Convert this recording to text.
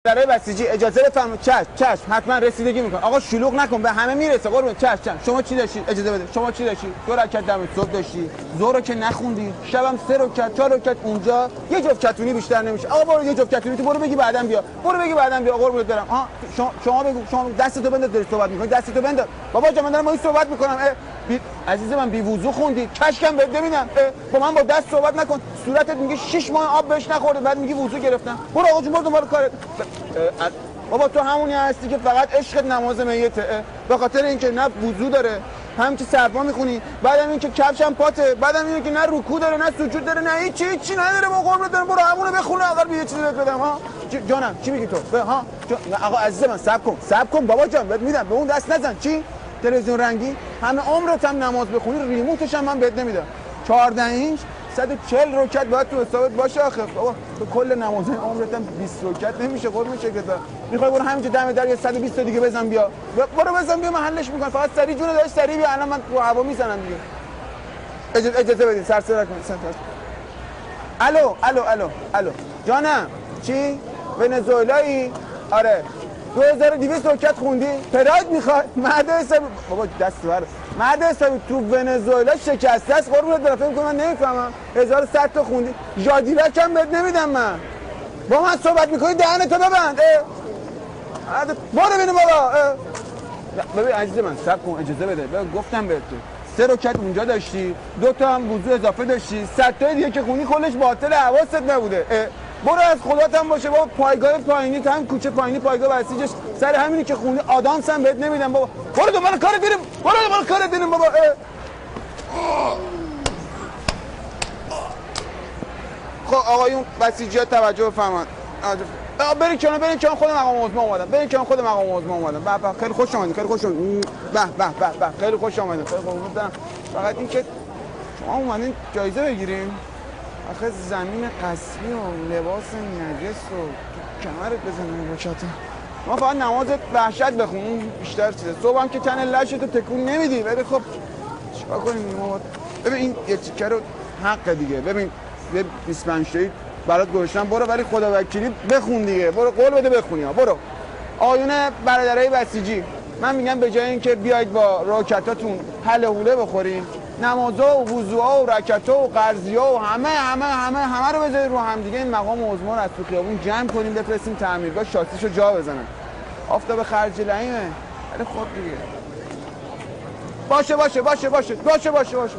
برای بسیجی اجازه بفرمایید. چشم حتما رسیدگی میکنم. آقا شلوغ نکن، به همه میرسه قربون. چشم شما چی داشتید؟ اجازه بده. شما چی داشتید؟ 2 رکعت دم صبح داشتی، ظهر رو که نخوندی، شبم 3 رکعت 4 رکعت اونجا، یه جفت کتونی بیشتر نمیشه. آقا برو یه جفت کتونی تو برو بگی بعدم بیا، برو بگی بعدم بیا قربونت برم. ها شما بگو، شما دستتو بنداز داری صحبت میکنی، دستتو بنداز. بابا جان من دارم با این صحبت میکنم. عزیز من بی وضو خوندی، کشکم بهت ببینم. با من با دست صحبت نکن. صورتت میگه 6 ماه آب بهش نخورده، بعد میگی وضو گرفتم. برو آقا جون برو دنبال کارت. بابا تو همونی هستی که فقط عشقت نماز میته، به خاطر اینکه نه وضو داره، هم که سرپا میخونی، بعدم اینکه کفشم پاته، بعدم اینکه نه رکوع داره نه سجود داره نه هیچی نداره. با قربونت برم برو همونو بخونه، اگر یه چیزی بهت بدم. ها جانم چی میگی تو؟ ها آقا عزیز من صبر کن بابا جان بهت میدم، به اون دست نزن. چی تلویزیون رنگی؟ همه عمرت هم نماز بخونی، ریموتش هم من بهت نمیدم. 14 اینچ 140 رکعت باید تو حسابت باشه. آخه بابا تو کل نماز عمرت هم 20 رکعت نمیشه قربون شکلت. میخوای برو همینجا دم در یه 120 دیگه بزن بیا، برو بزن بیا، محلش میکنم. فقط سری جون داشت سری بیا، الان من رو هوا میزنم دیگه. اجازه بدید سرسره کنید. الو جانم چی؟ ونزوئلایی؟ آره 2200 رکعت خوندی؟ پراید میخوای؟ مرد حسابی بابا دست بر. مرد حسابی تو ونزوئلا شکسته است قربونت برم. فکر می‌کنی من نمیفهمم؟ 1100 تا خوندی، ژادیرک هم بهت نمیدم من. با من صحبت می‌کنی دهنتو ببند. برو ببینیم بابا. ببین عزیز من صبر کن اجازه بده. گفتم بهت 3 رکعت اونجا داشتی، 2 تا هم وضو اضافه داشتی، 100 تا دیگه که خونی کلش باطل، حواست نبوده. برو از خدات هم باشه بابا. پایگاه پایینی هم کوچه پایینی پایگاه بسیجش سر همینی که خونی آدامس هم بهت نمیدم بابا. برو دنبال کارت بریم بابا. خب آقایون بسیجی‌ها توجه بفرمایید. بریم کنار خود مقام عظما اومدم. به خیلی خوش اومدید. خیلی خوش اومدید. خیلی خوش اومدید. فقط این که شما اومدین جایزه بگیریم. آخه زمین قصری و لباس نجس و کمرت بزنن باشد. ما فقط نماز وحشت بخونیم بیشتر چیزه. صبح هم که تن لشتو تکون نمیدی. ولی خب چیکار کنیم ما؟ ببین این یه تیکه رو حق دیگه. ببین 25 تایی برات گذاشتم برو، ولی خدا وکیلی بخون دیگه. برو قول بده بخونی ها. برو. آیون برادرای بسیجی، من میگم به جای اینکه بیاید با رکعتاتون حل حوله بخوریم، نمازها و وضوها و رکعت‌ها و قرضی‌ها و همه رو بذارید رو هم دیگه. این مقام عظما رو از تو خیابون جمع کنیم بفرستیم تعمیرگاه شاسیشو جا بزنن. آفتاب خرج لعیمه. ولی خب دیگه باشه.